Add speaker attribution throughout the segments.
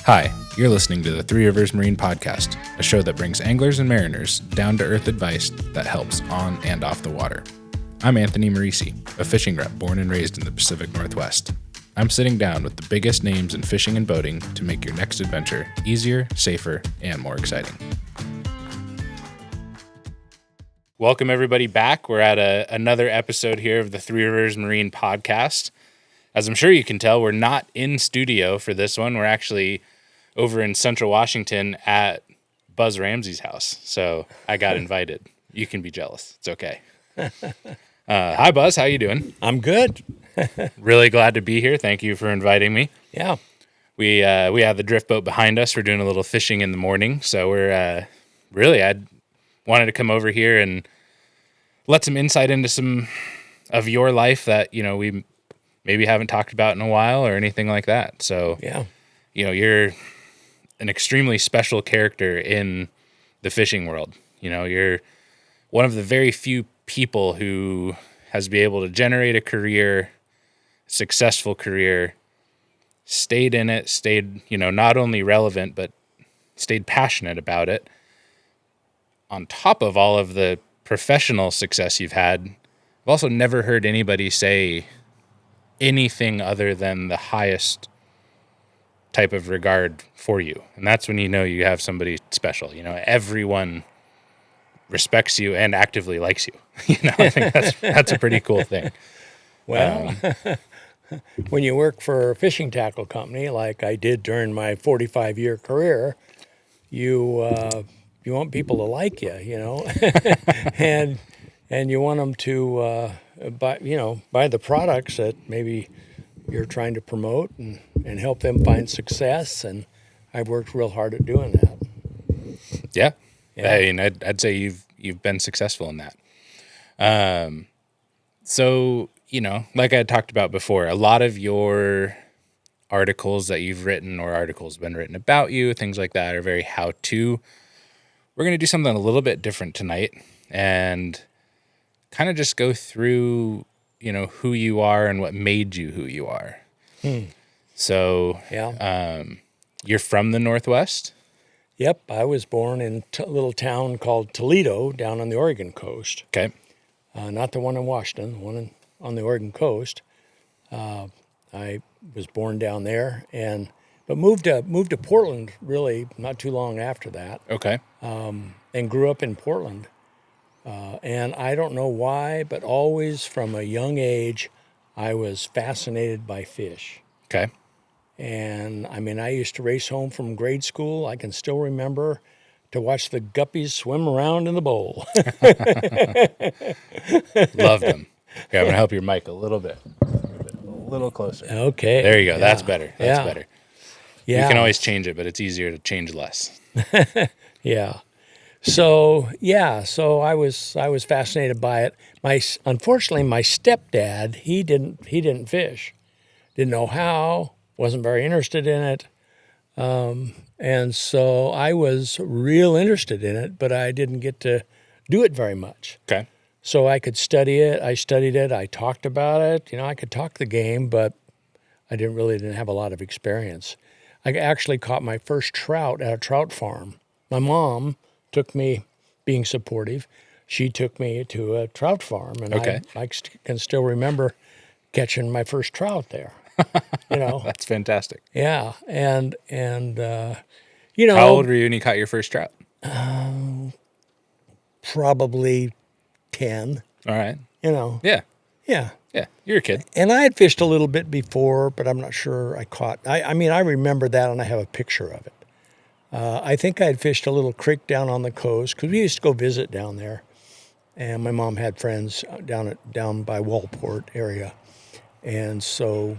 Speaker 1: Hi, you're listening to the Three Rivers Marine Podcast, a show that brings anglers and mariners down-to-earth advice that helps on and off the water. I'm Anthony Marrese, a fishing rep born and raised in the Pacific Northwest. I'm sitting down with the biggest names in fishing and boating to make your next adventure easier, safer, and more exciting. Welcome, everybody, back. We're at another episode here of the Three Rivers Marine Podcast. As I'm sure you can tell, we're not in studio for this one. We're actually over in Central Washington at Buzz Ramsey's house. So I got invited. You can be jealous. It's okay. Hi, Buzz. How you doing?
Speaker 2: I'm good.
Speaker 1: Really glad to be here. Thank you for inviting me.
Speaker 2: Yeah.
Speaker 1: We have the drift boat behind us. We're doing a little fishing in the morning. So we're I wanted to come over here and let some insight into some of your life that, you know, we maybe haven't talked about in a while or anything like that. So,
Speaker 2: Yeah.
Speaker 1: You know, you're an extremely special character in the fishing world. You know, you're one of the very few people who has been able to generate a career, successful career, stayed in it, stayed, you know, not only relevant, but stayed passionate about it. On top of all of the professional success you've had, I've also never heard anybody say anything other than the highest type of regard for you. And that's when you know you have somebody special. You know, everyone respects you and actively likes you. You know, I think that's a pretty cool thing.
Speaker 2: Well, when you work for a fishing tackle company like I did during my 45-year career, you want people to like you, you know, and you want them to buy the products that maybe you're trying to promote and help them find success. And I've worked real hard at doing that.
Speaker 1: Yeah.
Speaker 2: Yeah.
Speaker 1: I mean, I'd say you've been successful in that. So, you know, like I talked about before, a lot of your articles that you've written or articles been written about you, things like that, are very how-to. We're going to do something a little bit different tonight and kind of just go through, you know, who you are and what made you who you are. So,
Speaker 2: Yeah.
Speaker 1: You're from the Northwest?
Speaker 2: Yep. I was born in a little town called Toledo down on the Oregon coast.
Speaker 1: Okay.
Speaker 2: Not the one in Washington, the one on the Oregon coast. I was born down there, but moved to Portland really not too long after that,
Speaker 1: Okay.
Speaker 2: and grew up in Portland. And I don't know why, but always from a young age, I was fascinated by fish.
Speaker 1: Okay.
Speaker 2: And I mean, I used to race home from grade school. I can still remember to watch the guppies swim around in the bowl.
Speaker 1: Loved them. Okay, I'm going to help your mic a little bit. A little closer.
Speaker 2: Okay.
Speaker 1: There you go.
Speaker 2: Yeah.
Speaker 1: That's better. That's
Speaker 2: Yeah.
Speaker 1: better.
Speaker 2: Yeah.
Speaker 1: You can always change it, but it's easier to change less.
Speaker 2: Yeah. So I was fascinated by it. Unfortunately, my stepdad, he didn't fish, didn't know how, wasn't very interested in it, and so I was real interested in it, but I didn't get to do it very much.
Speaker 1: Okay.
Speaker 2: So I could study it. I studied it. I talked about it. You know, I could talk the game, but I didn't have a lot of experience. I actually caught my first trout at a trout farm. My mom took me, being supportive, she took me to a trout farm, and
Speaker 1: Okay.
Speaker 2: I can still remember catching my first trout there. You know,
Speaker 1: That's fantastic.
Speaker 2: yeah, and you know,
Speaker 1: How old were you when you caught your first trout?
Speaker 2: probably 10.
Speaker 1: All right.
Speaker 2: You know,
Speaker 1: Yeah.
Speaker 2: yeah.
Speaker 1: Yeah. You're a kid.
Speaker 2: And I had fished a little bit before, but I'm not sure I caught. I mean, I remember that, and I have a picture of it. I think I had fished a little creek down on the coast because we used to go visit down there, and my mom had friends down by Wallport area, and so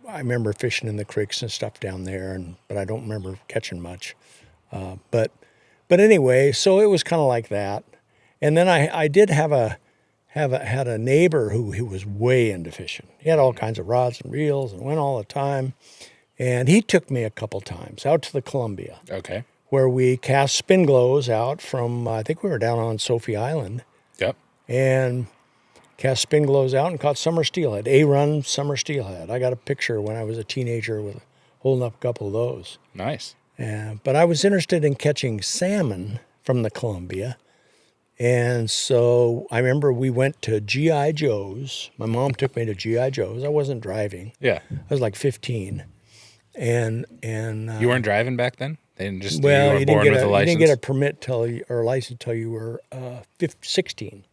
Speaker 2: I remember fishing in the creeks and stuff down there, but I don't remember catching much. But anyway, so it was kind of like that, and then I did had a neighbor who was way into fishing. He had all kinds of rods and reels and went all the time. And he took me a couple times out to the Columbia,
Speaker 1: Okay.
Speaker 2: where we cast spin glows out from, I think we were down on Sophie Island,
Speaker 1: Yep.
Speaker 2: and cast spin glows out and caught summer steelhead, A-run summer steelhead. I got a picture when I was a teenager with holding up a couple of those.
Speaker 1: Nice.
Speaker 2: But I was interested in catching salmon from the Columbia. And so I remember we went to G.I. Joe's. My mom took me to G.I. Joe's. I wasn't driving.
Speaker 1: Yeah.
Speaker 2: I was like 15. And
Speaker 1: you weren't driving back then? They didn't just
Speaker 2: well,
Speaker 1: you were born with a license?
Speaker 2: You didn't get a permit or a license till you were 16.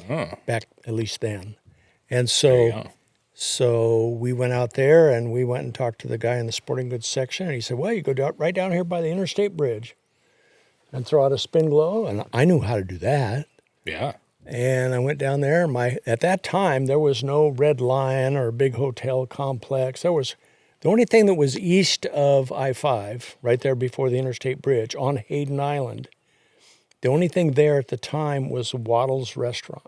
Speaker 1: Oh.
Speaker 2: Back at least then. And
Speaker 1: There you go.
Speaker 2: so we went out there and we went and talked to the guy in the sporting goods section. And he said, well, you go right down here by the interstate bridge and throw out a spin glow. And I knew how to do that.
Speaker 1: Yeah.
Speaker 2: And I went down there. At that time, there was no Red Lion or big hotel complex. There was the only thing that was east of I-5, right there before the interstate bridge on Hayden Island. The only thing there at the time was Waddle's Restaurant.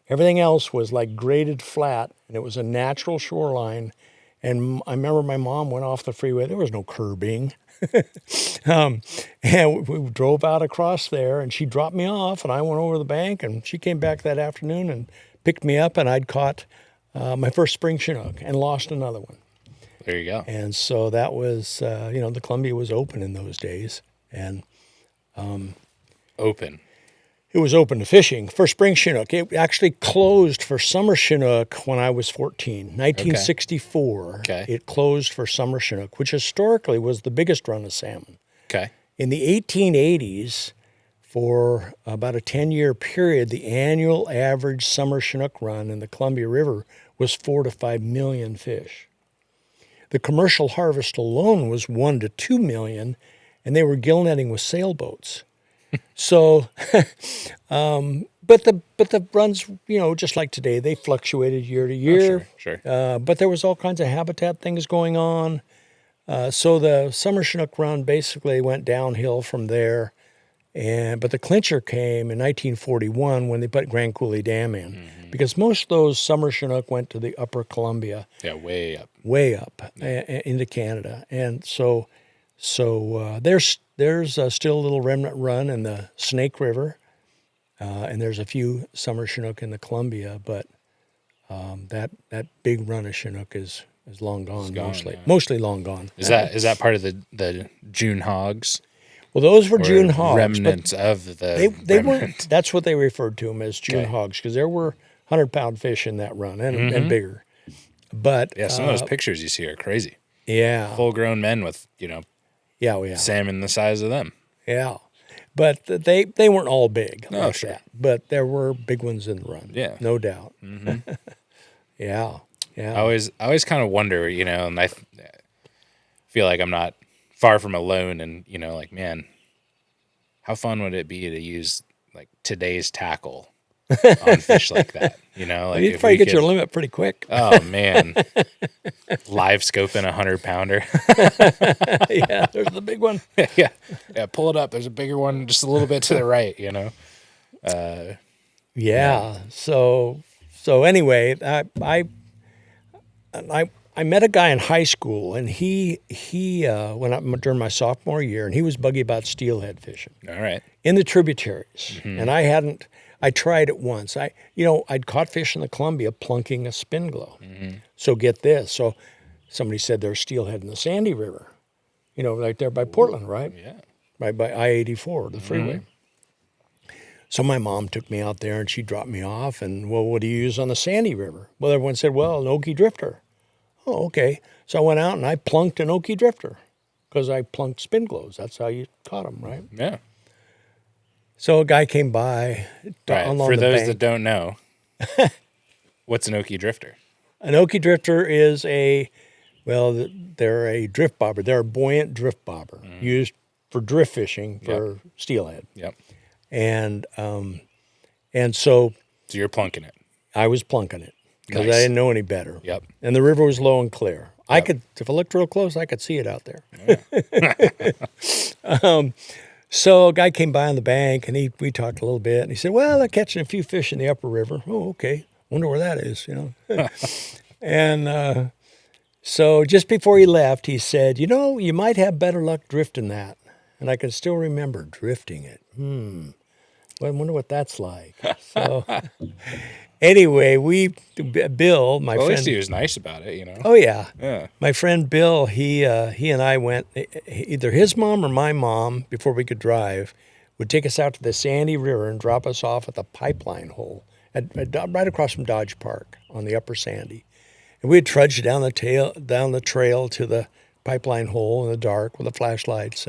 Speaker 2: Everything else was like graded flat, and it was a natural shoreline. And I remember my mom went off the freeway. There was no curbing. And we drove out across there, and she dropped me off, and I went over the bank, and she came back that afternoon and picked me up, and I'd caught my first spring Chinook and lost another one.
Speaker 1: There you go.
Speaker 2: And so that was, the Columbia was open in those days, and
Speaker 1: Open.
Speaker 2: it was open to fishing for spring Chinook. It actually closed for summer Chinook when I was 14. 1964,
Speaker 1: Okay.
Speaker 2: It closed for summer Chinook, which historically was the biggest run of salmon.
Speaker 1: Okay.
Speaker 2: In the 1880s, for about a 10-year period, the annual average summer Chinook run in the Columbia River was 4 to 5 million fish. The commercial harvest alone was 1 to 2 million, and they were gill netting with sailboats. So, but the runs, just like today, they fluctuated year to year.
Speaker 1: Oh, sure.
Speaker 2: But there was all kinds of habitat things going on. So the summer Chinook run basically went downhill from there. But the clincher came in 1941 when they put Grand Coulee Dam in, because most of those summer Chinook went to the upper Columbia.
Speaker 1: Yeah, way up.
Speaker 2: Into Canada. And so there's still a little remnant run in the Snake River, and there's a few summer Chinook in the Columbia, but that big run of Chinook is long gone, mostly.
Speaker 1: Yeah.
Speaker 2: Mostly long gone.
Speaker 1: Is that part of the June hogs?
Speaker 2: Well, those were
Speaker 1: Or
Speaker 2: June hogs.
Speaker 1: remnants of the
Speaker 2: They
Speaker 1: remnant?
Speaker 2: weren't. That's what they referred to them as, June
Speaker 1: Okay.
Speaker 2: hogs, because there were 100-pound fish in that run and bigger. But
Speaker 1: Yeah, some of those pictures you see are crazy.
Speaker 2: yeah,
Speaker 1: Full-grown men with
Speaker 2: yeah.
Speaker 1: salmon the size of them.
Speaker 2: Yeah, but they weren't all big like
Speaker 1: sure.
Speaker 2: that. But there were big ones in the run.
Speaker 1: Yeah.
Speaker 2: No doubt. Yeah.
Speaker 1: I always kind of wonder, and I feel like I'm not far from alone, and like, man, how fun would it be to use like today's tackle on fish like that? Like
Speaker 2: You'd
Speaker 1: if
Speaker 2: probably
Speaker 1: we
Speaker 2: get your
Speaker 1: could-
Speaker 2: limit pretty quick.
Speaker 1: Oh man, live scoping 100-pounder.
Speaker 2: Yeah, there's the big one.
Speaker 1: yeah, pull it up. There's a bigger one just a little bit to the right.
Speaker 2: Yeah. So anyway, I met a guy in high school, and he went up during my sophomore year, and he was buggy about steelhead fishing
Speaker 1: All right.
Speaker 2: in the tributaries. And I tried it once. I'd caught fish in the Columbia plunking a spin glow. So get this. So somebody said there's steelhead in the Sandy River, right there by Portland, right?
Speaker 1: Yeah.
Speaker 2: Right by I-84, the freeway. So my mom took me out there, and she dropped me off. And, well, what do you use on the Sandy River? Well, everyone said, well, an Okie drifter. Oh, okay. So I went out and I plunked an Okie drifter because I plunked spin glows. That's how you caught them, right?
Speaker 1: Yeah.
Speaker 2: So a guy came by
Speaker 1: Right.
Speaker 2: along
Speaker 1: For
Speaker 2: the
Speaker 1: those
Speaker 2: bank.
Speaker 1: that don't know, what's an Okie drifter?
Speaker 2: An Okie drifter is they're a drift bobber. They're a buoyant drift bobber used for drift fishing for steelhead.
Speaker 1: Yep.
Speaker 2: And so
Speaker 1: So you're plunking it.
Speaker 2: I was plunking it because
Speaker 1: Nice.
Speaker 2: I didn't know any better.
Speaker 1: Yep.
Speaker 2: And the river was low and clear. I could, if I looked real close, I could see it out there. So a guy came by on the bank, and we talked a little bit, and he said, well, they're catching a few fish in the upper river. Oh, okay. Wonder where that is, And so just before he left, he said, you might have better luck drifting that. And I can still remember drifting it. Well, I wonder what that's like. So anyway, Bill, my
Speaker 1: Well, at
Speaker 2: friend.
Speaker 1: least he was nice about it, you know?
Speaker 2: Oh yeah.
Speaker 1: Yeah.
Speaker 2: My friend Bill, he and I went. Either his mom or my mom, before we could drive, would take us out to the Sandy River and drop us off at the pipeline hole right across from Dodge Park on the Upper Sandy, and we'd trudge down the trail to the pipeline hole in the dark with the flashlights,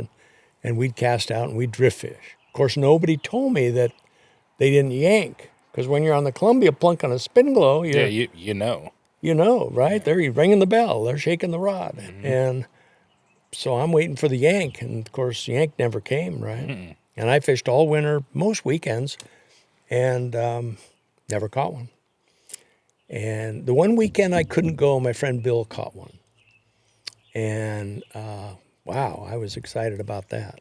Speaker 2: and we'd cast out and we'd drift fish. Of course, nobody told me that they didn't yank, because when you're on the Columbia plunk on a spin glow,
Speaker 1: Yeah, you know.
Speaker 2: you know, right? They're ringing the bell. They're shaking the rod. And so I'm waiting for the yank. And, of course, the yank never came, right? And I fished all winter, most weekends, and never caught one. And the one weekend I couldn't go, my friend Bill caught one. And, wow, I was excited about that.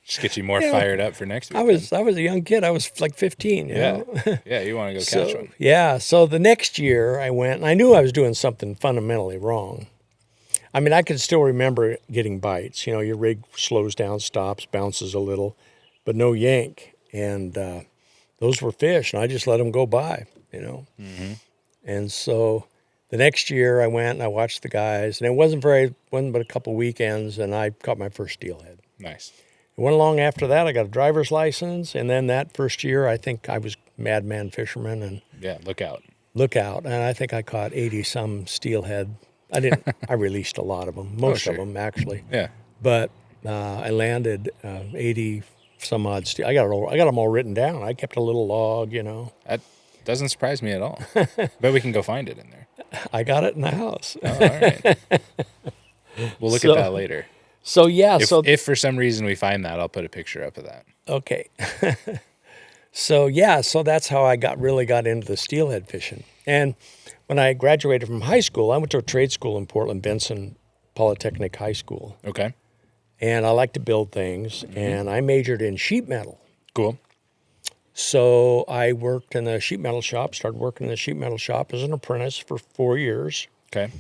Speaker 1: Just get you more fired up for next week.
Speaker 2: I was a young kid. I was like 15, you know?
Speaker 1: Yeah, you want to go catch one.
Speaker 2: Yeah, so the next year I went, and I knew I was doing something fundamentally wrong. I mean, I can still remember getting bites. You know, your rig slows down, stops, bounces a little, but no yank. And those were fish, and I just let them go by, you know. And so the next year I went and I watched the guys, and it wasn't but a couple weekends, and I caught my first steelhead.
Speaker 1: Nice.
Speaker 2: It went along after that. I got a driver's license, and then that first year, I think I was madman fisherman, and
Speaker 1: Yeah, look out.
Speaker 2: and I think I caught 80-some steelhead. I released a lot of them, most of them actually.
Speaker 1: Yeah.
Speaker 2: But I landed 80-some odd steel. I got them all written down. I kept a little log, you know.
Speaker 1: That doesn't surprise me at all. Bet we can go find it in there.
Speaker 2: I got it in the house.
Speaker 1: Oh, all right. We'll look at that later.
Speaker 2: So yeah,
Speaker 1: If for some reason we find that, I'll put a picture up of that.
Speaker 2: okay. So that's how I really got into the steelhead fishing. And when I graduated from high school, I went to a trade school in Portland, Benson Polytechnic High School.
Speaker 1: Okay.
Speaker 2: And I like to build things, and I majored in sheet metal.
Speaker 1: Cool.
Speaker 2: So I worked in the sheet metal shop, started working in the sheet metal shop as an apprentice for 4 years.
Speaker 1: Okay.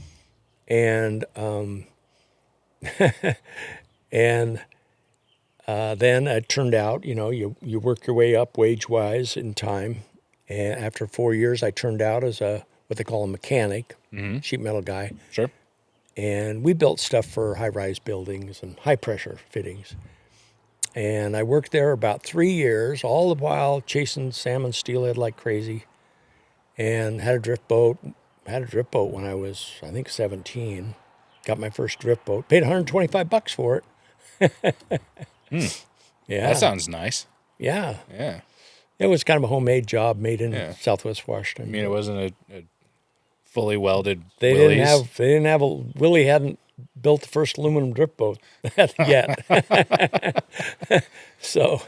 Speaker 2: And then it turned out, you know, you work your way up wage-wise in time. And after 4 years, I turned out as what they call a mechanic, sheet metal guy.
Speaker 1: Sure.
Speaker 2: And we built stuff for high-rise buildings and high-pressure fittings. And I worked there about 3 years, all the while chasing salmon steelhead like crazy, and had a drift boat. Had a drift boat when I was, I think, 17. Got my first drift boat. Paid $125 for it. Yeah.
Speaker 1: That sounds nice.
Speaker 2: Yeah.
Speaker 1: Yeah.
Speaker 2: It was kind of a homemade job made in Southwest Washington.
Speaker 1: I mean, it wasn't a fully welded
Speaker 2: They
Speaker 1: Willys.
Speaker 2: didn't have Willie hadn't built the first aluminum drift boat yet. So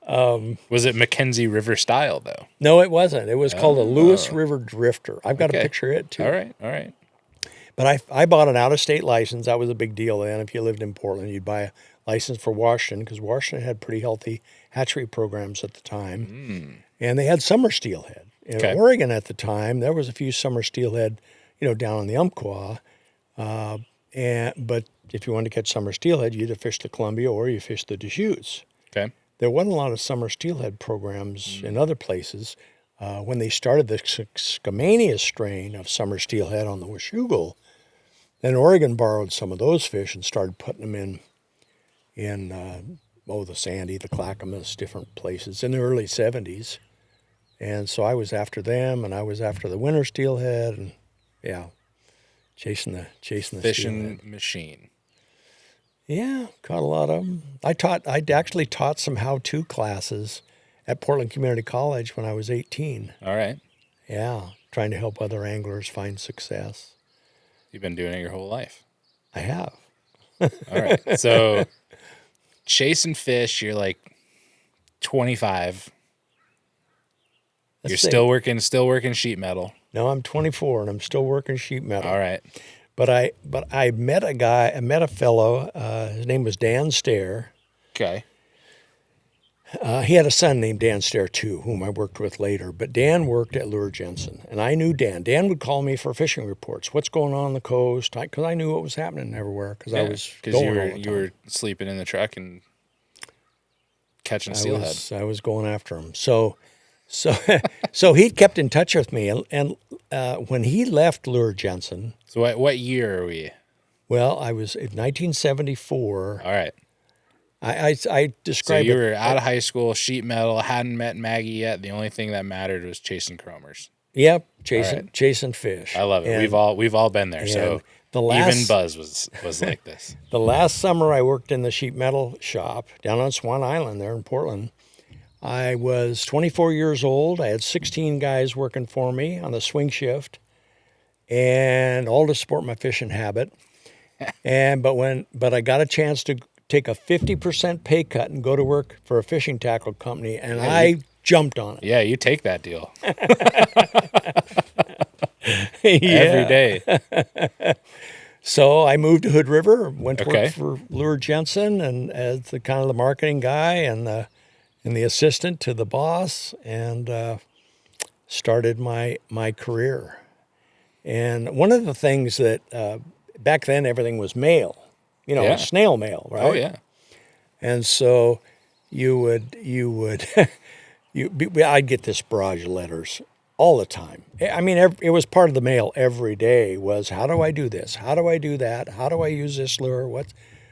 Speaker 1: Was it Mackenzie River style, though?
Speaker 2: no, it wasn't. It was called a Lewis River Drifter. I've got a picture of it too.
Speaker 1: All right.
Speaker 2: But I bought an out-of-state license. That was a big deal then. If you lived in Portland, you'd buy a license for Washington, because Washington had pretty healthy hatchery programs at the time. And they had summer steelhead. In Oregon at the time, there was a few summer steelhead, you know, down on the Umpqua. But if you wanted to catch summer steelhead, you either fished the Columbia or you fished the Deschutes.
Speaker 1: Okay.
Speaker 2: There wasn't a lot of summer steelhead programs in other places. When they started the Skamania strain of summer steelhead on the Washougal, then Oregon borrowed some of those fish and started putting them in the Sandy, the Clackamas, different places in the early 70s. And so I was after them, and I was after the winter steelhead, and chasing the
Speaker 1: Fishing
Speaker 2: steelhead.
Speaker 1: machine.
Speaker 2: Yeah, caught a lot of them. I actually taught some how-to classes at Portland Community College when I was 18.
Speaker 1: All right.
Speaker 2: Yeah, trying to help other anglers find success.
Speaker 1: You've been doing it your whole life.
Speaker 2: I have.
Speaker 1: All right. So chasing fish, you're like 25. You're still working sheet metal.
Speaker 2: No, I'm 24 and I'm still working sheet metal.
Speaker 1: All right.
Speaker 2: But I met a fellow, his name was Dan Stair.
Speaker 1: Okay.
Speaker 2: He had a son named Dan Stair too, whom I worked with later. But Dan worked at Lure Jensen, and I knew Dan. Dan would call me for fishing reports. What's going on the coast? Because I knew what was happening everywhere. Because I was going all the time.
Speaker 1: You were sleeping in the truck and catching steelhead.
Speaker 2: I was going after him. So so he kept in touch with me, and when he left Lure Jensen.
Speaker 1: So what year are we?
Speaker 2: Well, I was in 1974.
Speaker 1: All right.
Speaker 2: I describe
Speaker 1: So you
Speaker 2: it.
Speaker 1: were out of high school, sheet metal, hadn't met Maggie yet. The only thing that mattered was chasing chromers.
Speaker 2: Yep, chasing fish.
Speaker 1: I love it.
Speaker 2: And
Speaker 1: We've all been there. So even Buzz was like this.
Speaker 2: The last summer I worked in the sheet metal shop down on Swan Island there in Portland. I was 24 years old. I had 16 guys working for me on the swing shift, and all to support my fishing habit. But I got a chance to take a 50% pay cut and go to work for a fishing tackle company, and I jumped on it.
Speaker 1: Yeah, you take that deal. Every day.
Speaker 2: So I moved to Hood River, went to work for Lure Jensen, and as the kind of the marketing guy and the assistant to the boss, and started my career. And one of the things that back then everything was mail, snail mail, right?
Speaker 1: Oh yeah.
Speaker 2: And so you would I'd get this barrage of letters all the time. I mean, it was part of the mail every day was, how do I do this? How do I do that? How do I use this lure?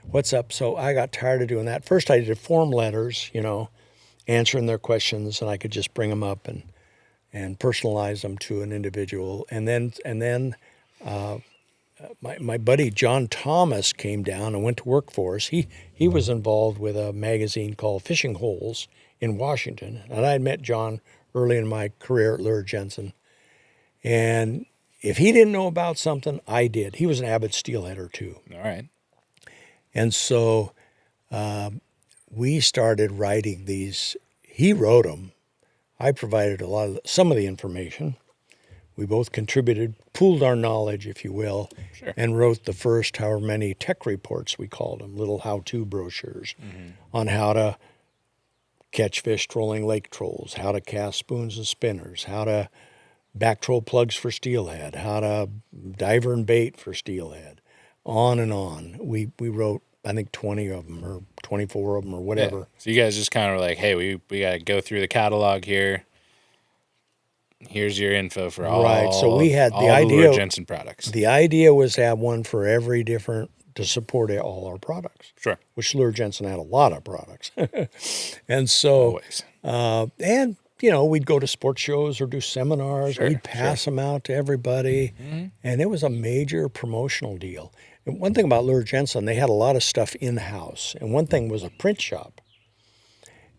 Speaker 2: What's up? So I got tired of doing that. First I did form letters, answering their questions, and I could just bring them up and personalize them to an individual. And then my buddy John Thomas came down and went to work for us. He was involved with a magazine called Fishing Holes in Washington, and I had met John early in my career at Lure Jensen. And if he didn't know about something, I did. He was an avid steelheader too.
Speaker 1: All right.
Speaker 2: And so we started writing these. He wrote them. I provided some of the information. We both contributed, pooled our knowledge, if you will, and wrote the first however many tech reports, we called them, little how-to brochures on how to catch fish trolling lake trolls, how to cast spoons and spinners, how to back troll plugs for steelhead, how to diver and bait for steelhead, on and on. We wrote, I think, 20 of them or 24 of them or whatever.
Speaker 1: Yeah. So you guys just kind of were like, hey, we got to go through the catalog here. Here's your info for all.
Speaker 2: Right. So we had the idea.
Speaker 1: Lure Jensen products.
Speaker 2: The idea was to have one for every different, to support all our products.
Speaker 1: Sure.
Speaker 2: Which Lure Jensen had a lot of products. And so,
Speaker 1: always.
Speaker 2: we'd go to sports shows or do seminars. We'd pass them out to everybody. Mm-hmm. And it was a major promotional deal. And one thing about Lure Jensen, they had a lot of stuff in-house. And one thing was a print shop.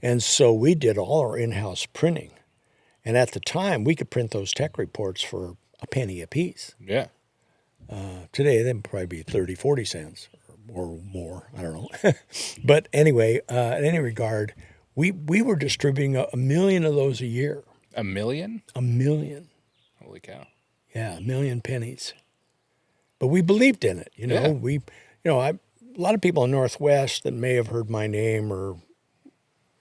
Speaker 2: And so we did all our in-house printing. And at the time, we could print those tech reports for a penny a piece.
Speaker 1: Yeah.
Speaker 2: Today, they'd probably be 30, 40 cents or more. I don't know. But anyway, in any regard, we were distributing a million of those a year.
Speaker 1: A million?
Speaker 2: A million.
Speaker 1: Holy cow.
Speaker 2: Yeah, a million pennies. But we believed in it. A lot of people in Northwest that may have heard my name or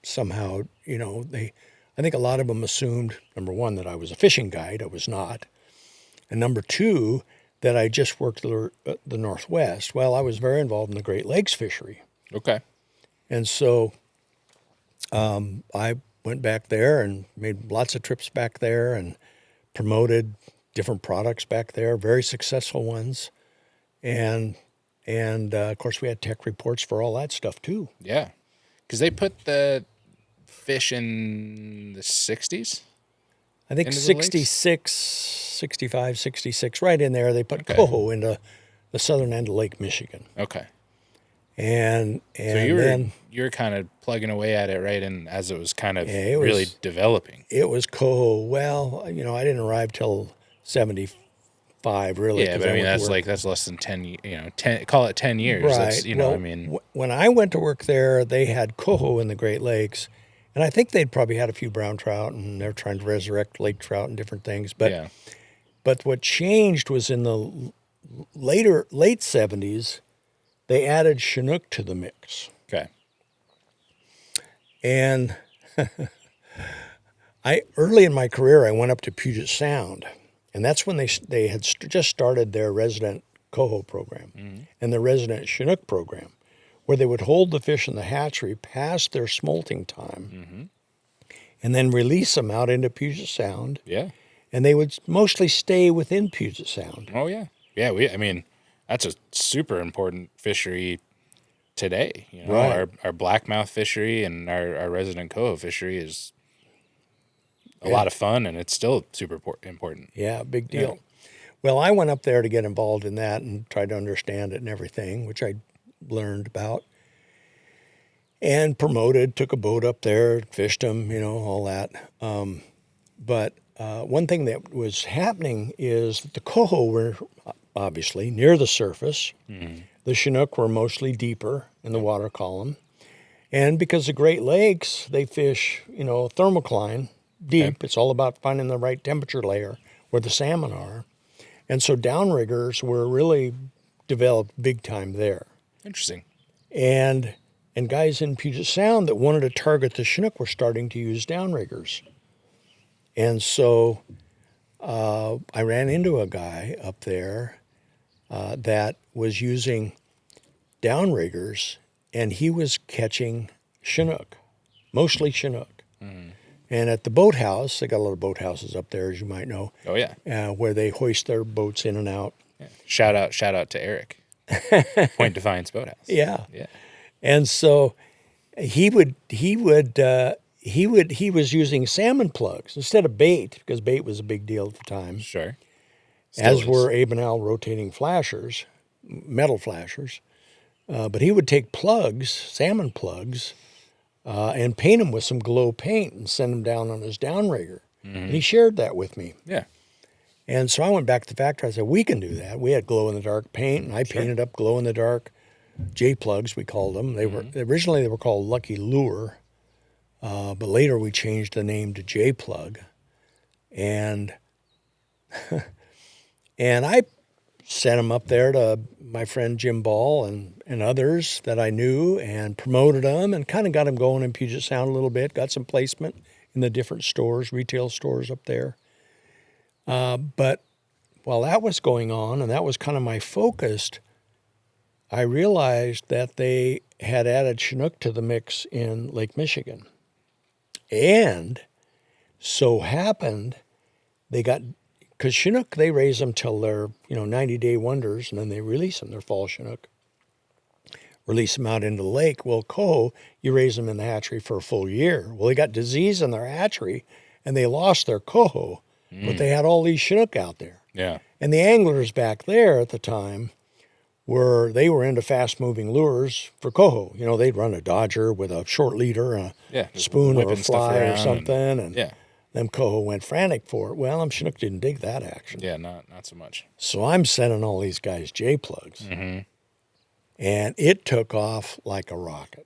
Speaker 2: somehow, I think a lot of them assumed, number one, that I was a fishing guide. I was not. And number two, that I just worked the Northwest. Well, I was very involved in the Great Lakes fishery.
Speaker 1: Okay.
Speaker 2: And so I went back there and made lots of trips back there and promoted different products back there, very successful ones. And of course, we had tech reports for all that stuff too.
Speaker 1: Yeah. Because they put the fish in the 60s?
Speaker 2: I think 66, 65, 66, right in there. They put coho into the southern end of Lake Michigan.
Speaker 1: Okay.
Speaker 2: And
Speaker 1: so you were kind of plugging away at it, right? And as it was kind of really developing.
Speaker 2: It was coho. Well, I didn't arrive till 75, really.
Speaker 1: Yeah, but I mean, that's less than 10, call it 10 years.
Speaker 2: Right.
Speaker 1: That's,
Speaker 2: when I went to work there, they had coho in the Great Lakes. And I think they'd probably had a few brown trout, and they're trying to resurrect lake trout and different things. But but what changed was in the late 70s, they added Chinook to the mix.
Speaker 1: Okay.
Speaker 2: And early in my career, I went up to Puget Sound, and that's when they had just started their resident coho program and the resident Chinook program, where they would hold the fish in the hatchery past their smolting time and then release them out into Puget Sound.
Speaker 1: Yeah.
Speaker 2: And they would mostly stay within Puget Sound.
Speaker 1: Oh, yeah. Yeah, I mean, that's a super important fishery today. You know,
Speaker 2: Right.
Speaker 1: our blackmouth fishery and our resident coho fishery is a lot of fun, and it's still super important.
Speaker 2: Yeah, big deal. Well, I went up there to get involved in that and tried to understand it and everything, which I learned about. And promoted, took a boat up there, fished them, all that. But one thing that was happening is that the coho were obviously near the surface. The Chinook were mostly deeper in the water column. And because the Great Lakes, they fish, thermocline, deep. It's all about finding the right temperature layer where the salmon are. And so downriggers were really developed big time there.
Speaker 1: Interesting.
Speaker 2: And guys in Puget Sound that wanted to target the Chinook were starting to use downriggers. And so I ran into a guy up there that was using downriggers, and he was catching Chinook, mostly Chinook. And at the boathouse, they got a lot of boathouses up there, as you might know.
Speaker 1: Oh, yeah.
Speaker 2: Where they hoist their boats in and out.
Speaker 1: Yeah. Shout out to Eric. Point Defiance Boathouse.
Speaker 2: Yeah.
Speaker 1: Yeah.
Speaker 2: And so he was using salmon plugs instead of bait, because bait was a big deal at the time.
Speaker 1: Sure.
Speaker 2: As were Abenal rotating flashers, metal flashers. But he would take plugs, salmon plugs, and paint them with some glow paint and send them down on his downrigger. And he shared that with me.
Speaker 1: Yeah.
Speaker 2: And so I went back to the factory. I said, we can do that. We had glow-in-the-dark paint, and I painted up glow-in-the-dark J-plugs, we called them. They were originally they were called Lucky Lure, but later we changed the name to J-plug. And and I sent them up there to my friend Jim Ball and others that I knew, and promoted them and kind of got them going in Puget Sound a little bit, got some placement in the different stores, retail stores up there. But while that was going on, and that was kind of my focus, I realized that they had added Chinook to the mix in Lake Michigan. And so happened they got, because Chinook, they raise them till they're, 90-day wonders, and then they release them. They're fall Chinook. Release them out into the lake. Well, coho, you raise them in the hatchery for a full year. Well, they got disease in their hatchery, and they lost their coho, but they had all these Chinook out there.
Speaker 1: Yeah.
Speaker 2: And the anglers back there at the time they were into fast-moving lures for coho. They'd run a Dodger with a short leader and a spoon or a fly or something, and them coho went frantic for it. Well, them Chinook didn't dig that action.
Speaker 1: Yeah, not so much.
Speaker 2: So I'm sending all these guys J-plugs, and it took off like a rocket.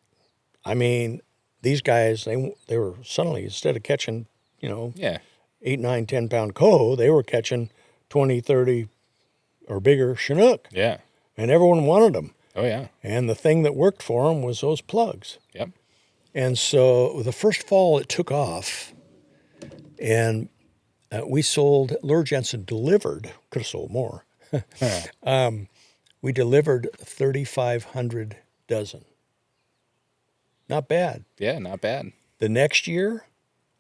Speaker 2: I mean, these guys, they were suddenly, instead of catching, 8, 9, 10-pound coho, they were catching 20, 30 or bigger Chinook.
Speaker 1: Yeah.
Speaker 2: And everyone wanted them.
Speaker 1: Oh, yeah.
Speaker 2: And the thing that worked for them was those plugs.
Speaker 1: Yep.
Speaker 2: And so the first fall it took off, and we sold, Lure Jensen delivered, could have sold more. We delivered 3,500 dozen. Not bad.
Speaker 1: Yeah, not bad.
Speaker 2: The next year,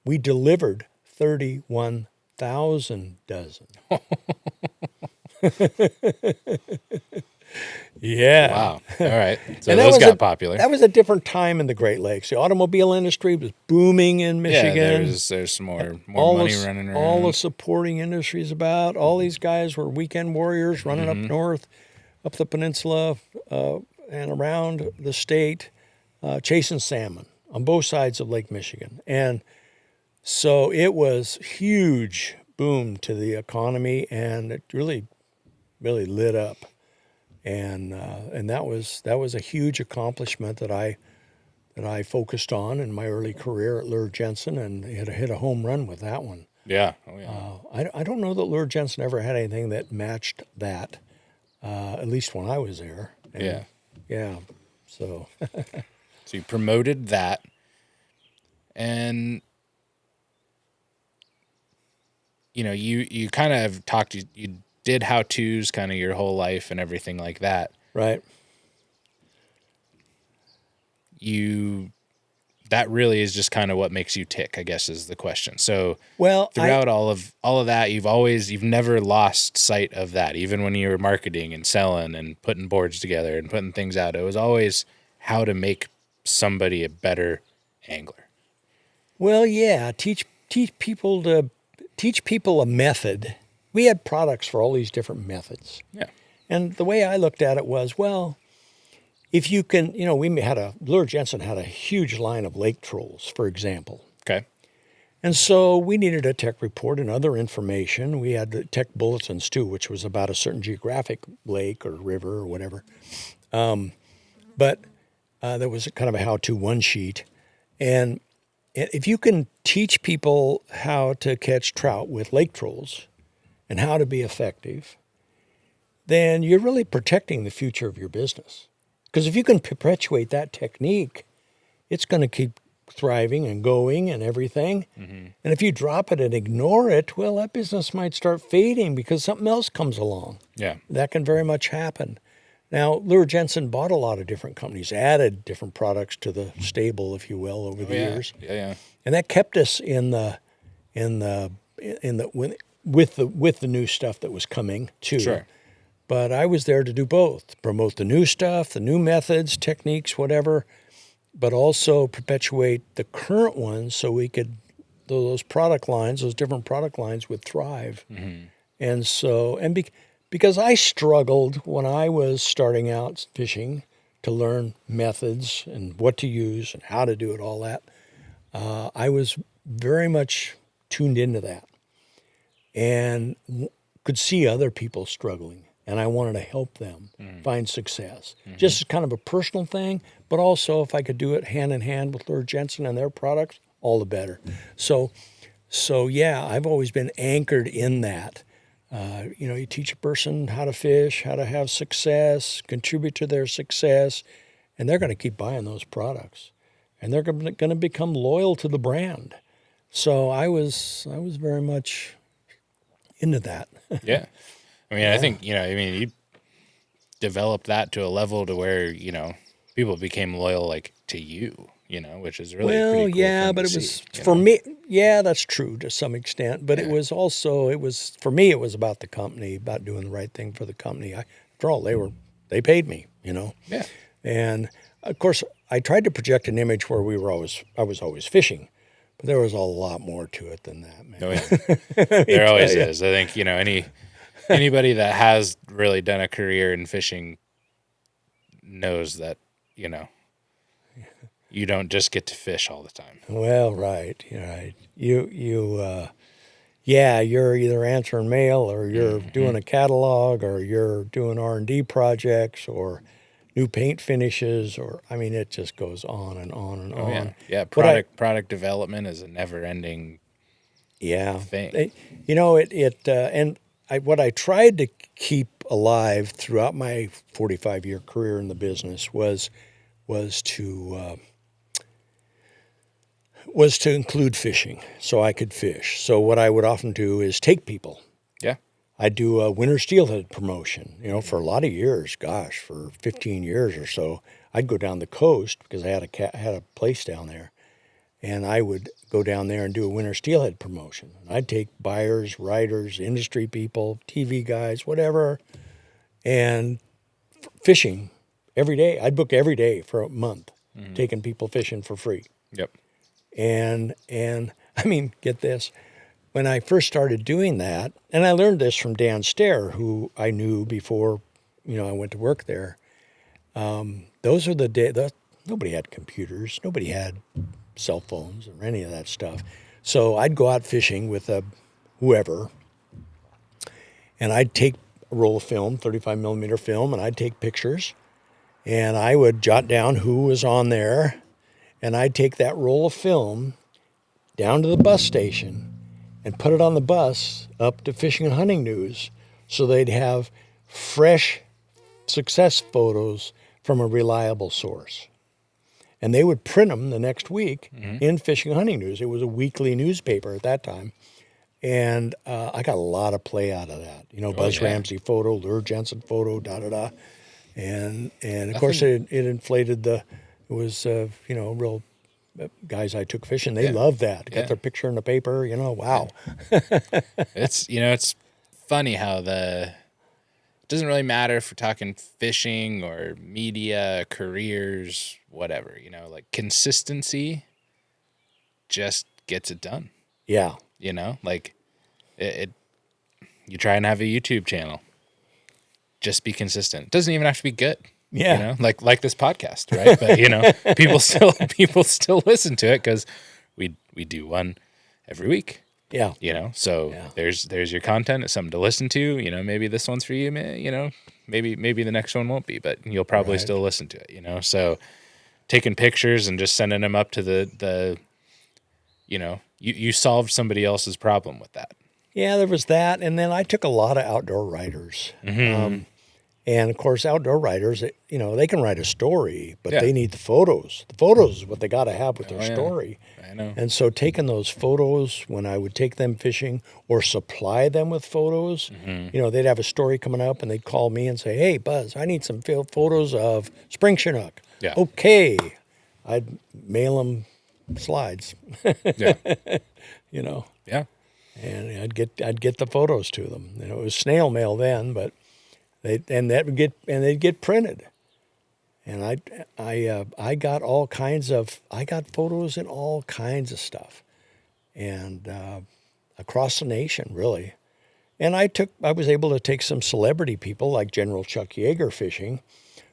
Speaker 2: we delivered 31,000 dozen. Yeah.
Speaker 1: Wow. All right. So those got popular.
Speaker 2: That was a different time in the Great Lakes. The automobile industry was booming in Michigan.
Speaker 1: Yeah, there's some more money running around.
Speaker 2: All the supporting industries about. All these guys were weekend warriors running up north, up the peninsula, and around the state, chasing salmon on both sides of Lake Michigan. And so it was huge boom to the economy, and it really, really lit up. And that was a huge accomplishment that I focused on in my early career at Lure Jensen, and hit a home run with that one.
Speaker 1: Yeah. Oh, yeah.
Speaker 2: I don't know that Lure Jensen ever had anything that matched that, at least when I was there. And,
Speaker 1: yeah.
Speaker 2: Yeah. So.
Speaker 1: So you promoted that, and you kind of talked. You did how-tos kind of your whole life and everything like that.
Speaker 2: Right.
Speaker 1: that really is just kind of what makes you tick, I guess, is the question. So
Speaker 2: Well,
Speaker 1: throughout all of that, you've never lost sight of that. Even when you were marketing and selling and putting boards together and putting things out, it was always how to make somebody a better angler.
Speaker 2: well, yeah, teach people a method. We had products for all these different methods.
Speaker 1: Yeah.
Speaker 2: And the way I looked at it was, well, if you can, Lure Jensen had a huge line of lake trolls, for example.
Speaker 1: Okay.
Speaker 2: And so we needed a tech report and other information. We had the tech bulletins too, which was about a certain geographic lake or river or whatever. But there was kind of a how-to one sheet. And if you can teach people how to catch trout with lake trolls and how to be effective, then you're really protecting the future of your business. Because if you can perpetuate that technique, it's going to keep thriving and going and everything. Mm-hmm. And if you drop it and ignore it, well, that business might start fading because something else comes along.
Speaker 1: Yeah.
Speaker 2: That can very much happen. Now, Lure Jensen bought a lot of different companies, added different products to the stable, if you will, over the years.
Speaker 1: Yeah.
Speaker 2: And that kept us with the new stuff that was coming too.
Speaker 1: Sure.
Speaker 2: But I was there to do both, promote the new stuff, the new methods, techniques, whatever, but also perpetuate the current ones so we could, those different product lines would thrive. Mm-hmm. And so, because I struggled when I was starting out fishing to learn methods and what to use and how to do it, all that, I was very much tuned into that and could see other people struggling. And I wanted to help them find success. Mm-hmm. Just as kind of a personal thing, but also if I could do it hand in hand with Lure Jensen and their products, all the better. So yeah, I've always been anchored in that. You teach a person how to fish, how to have success, contribute to their success, and they're going to keep buying those products. And they're going to become loyal to the brand. So I was very much into that.
Speaker 1: Yeah. I mean, I think, you developed that to a level to where, people became loyal, like, to you, which is really pretty cool.
Speaker 2: Yeah, but it was, for me, yeah, that's true to some extent. But it was also, for me, it was about the company, about doing the right thing for the company. After all, they paid me,
Speaker 1: Yeah.
Speaker 2: And, of course, I tried to project an image where I was always fishing. But there was a lot more to it than that, man.
Speaker 1: Oh, yeah. There always is. I think, anybody that has really done a career in fishing knows that, you don't just get to fish all the time.
Speaker 2: Well, right. You're either answering mail or you're doing a catalog or you're doing R&D projects or new paint finishes it just goes on and on and on.
Speaker 1: Yeah, product development is a never-ending thing.
Speaker 2: What I tried to keep alive throughout my 45-year career in the business was to include fishing so I could fish. So what I would often do is take people.
Speaker 1: Yeah.
Speaker 2: I'd do a winter steelhead promotion, for a lot of years, for 15 years or so. I'd go down the coast because I had a place down there. And I would go down there and do a winter steelhead promotion. I'd take buyers, writers, industry people, TV guys, whatever, and fishing every day. I'd book every day for a month, taking people fishing for free.
Speaker 1: Yep.
Speaker 2: And get this. When I first started doing that, and I learned this from Dan Stair, who I knew before, I went to work there. Those are the days. Nobody had computers. Nobody had cell phones or any of that stuff. So I'd go out fishing with whoever, and I'd take a roll of film, 35 millimeter film, and I'd take pictures, and I would jot down who was on there, and I'd take that roll of film down to the bus station and put it on the bus up to Fishing and Hunting News so they'd have fresh success photos from a reliable source. And they would print them the next week in Fishing and Hunting News. It was a weekly newspaper at that time. And I got a lot of play out of that. Buzz Ramsey photo, Lure Jensen photo, da-da-da. And of course, it inflated the was real guys I took fishing. They loved that. Got their picture in the paper. Wow.
Speaker 1: It's funny how it doesn't really matter if we're talking fishing or media, careers, whatever. Like consistency just gets it done.
Speaker 2: Yeah.
Speaker 1: Like it. You try and have a YouTube channel. Just be consistent. It doesn't even have to be good.
Speaker 2: Yeah.
Speaker 1: Like this podcast, right? But people still listen to it because we do one every week.
Speaker 2: Yeah.
Speaker 1: So there's your content. It's something to listen to. Maybe this one's for you. Maybe the next one won't be, but you'll probably still listen to it. So taking pictures and just sending them up to the you solved somebody else's problem with that.
Speaker 2: Yeah, there was that. And then I took a lot of outdoor writers.
Speaker 1: Mm-hmm.
Speaker 2: And of course, outdoor writers, they can write a story, but they need the photos. The photos is what they got to have with their story.
Speaker 1: I know.
Speaker 2: And so taking those photos when I would take them fishing or supply them with photos, they'd have a story coming up and they'd call me and say, "Hey, Buzz, I need some photos of spring Chinook."
Speaker 1: Yeah.
Speaker 2: Okay. I'd mail them slides.
Speaker 1: Yeah.
Speaker 2: Yeah. And I'd get the photos to them. It was snail mail then, but they'd get printed. And I got photos and all kinds of stuff, and across the nation really. And I was able to take some celebrity people like General Chuck Yeager fishing,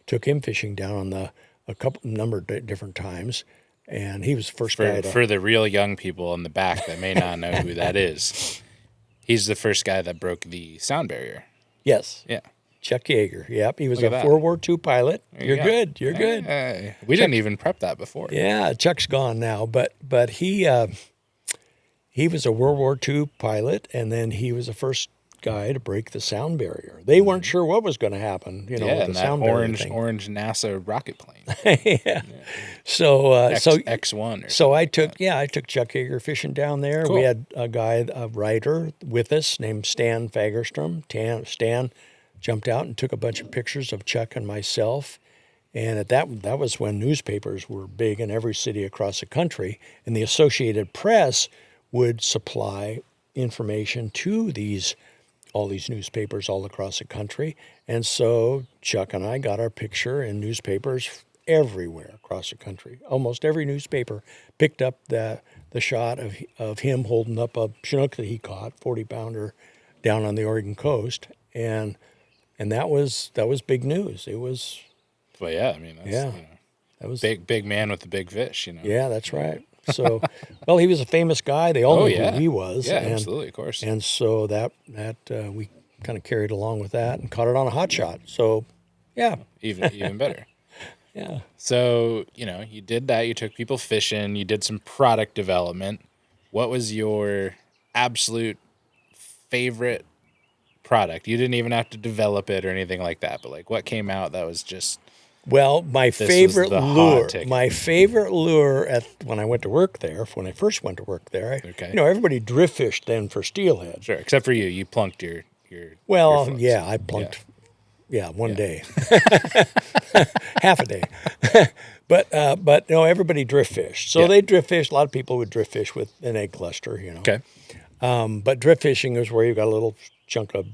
Speaker 2: took him fishing down on a number of different times. And he was the first guy
Speaker 1: for the real young people in the back that may not know who that is. He's the first guy that broke the sound barrier.
Speaker 2: Yes.
Speaker 1: Yeah.
Speaker 2: Chuck Yeager. Yep. He was a World War II pilot. You're good. You're good.
Speaker 1: We didn't even prep that before.
Speaker 2: Yeah. Chuck's gone now, but he was a World War II pilot, and then he was the first guy to break the sound barrier. They weren't sure what was going to happen, with the sound barrier thing.
Speaker 1: Orange NASA rocket plane.
Speaker 2: Yeah. So
Speaker 1: X1.
Speaker 2: So I took Chuck Yeager fishing down there.
Speaker 1: Cool.
Speaker 2: We had a writer with us named Stan Fagerstrom. Stan jumped out and took a bunch of pictures of Chuck and myself. And that was when newspapers were big in every city across the country, and the Associated Press would supply information to all these newspapers all across the country. And so Chuck and I got our picture in newspapers everywhere across the country. Almost every newspaper picked up the shot of him holding up a Chinook that he caught, 40-pounder, down on the Oregon coast. And that was big news. It was...
Speaker 1: Well, yeah, I mean,
Speaker 2: that was
Speaker 1: big man with the big fish,
Speaker 2: Yeah, that's right. So, well, he was a famous guy. They all knew who he was.
Speaker 1: Yeah, absolutely, of course.
Speaker 2: And so that we kind of carried along with that and caught it on a hot shot. So, yeah.
Speaker 1: Even better.
Speaker 2: Yeah.
Speaker 1: So, you did that. You took people fishing. You did some product development. What was your absolute favorite product? You didn't even have to develop it or anything like that, but like what came out that was just...
Speaker 2: Well, my favorite lure when I went to work there, when I first went to work there, everybody drift fished then for steelhead.
Speaker 1: Sure, except for you. You plunked your
Speaker 2: Well,
Speaker 1: your
Speaker 2: yeah, I plunked. Yeah, one day, half a day. But no, everybody drift fished. So they drift fish. A lot of people would drift fish with an egg cluster,
Speaker 1: Okay.
Speaker 2: But drift fishing is where you got a little chunk of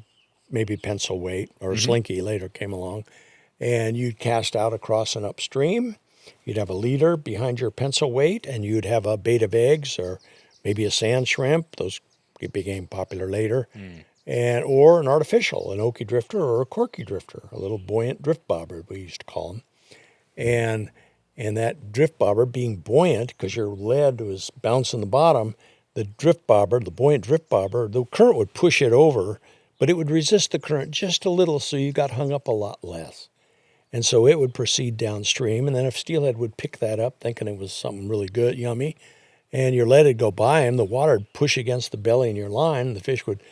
Speaker 2: maybe pencil weight or slinky later came along. And you'd cast out across and upstream. You'd have a leader behind your pencil weight, and you'd have a bait of eggs or maybe a sand shrimp. Those became popular later. Or an artificial, an oaky drifter or a corky drifter, a little buoyant drift bobber, we used to call them. And that drift bobber being buoyant, because your lead was bouncing the bottom, the buoyant drift bobber, the current would push it over, but it would resist the current just a little, so you got hung up a lot less. And so it would proceed downstream, and then if steelhead would pick that up, thinking it was something really good, yummy, and your lead would go by him, the water would push against the belly in your line, and the fish would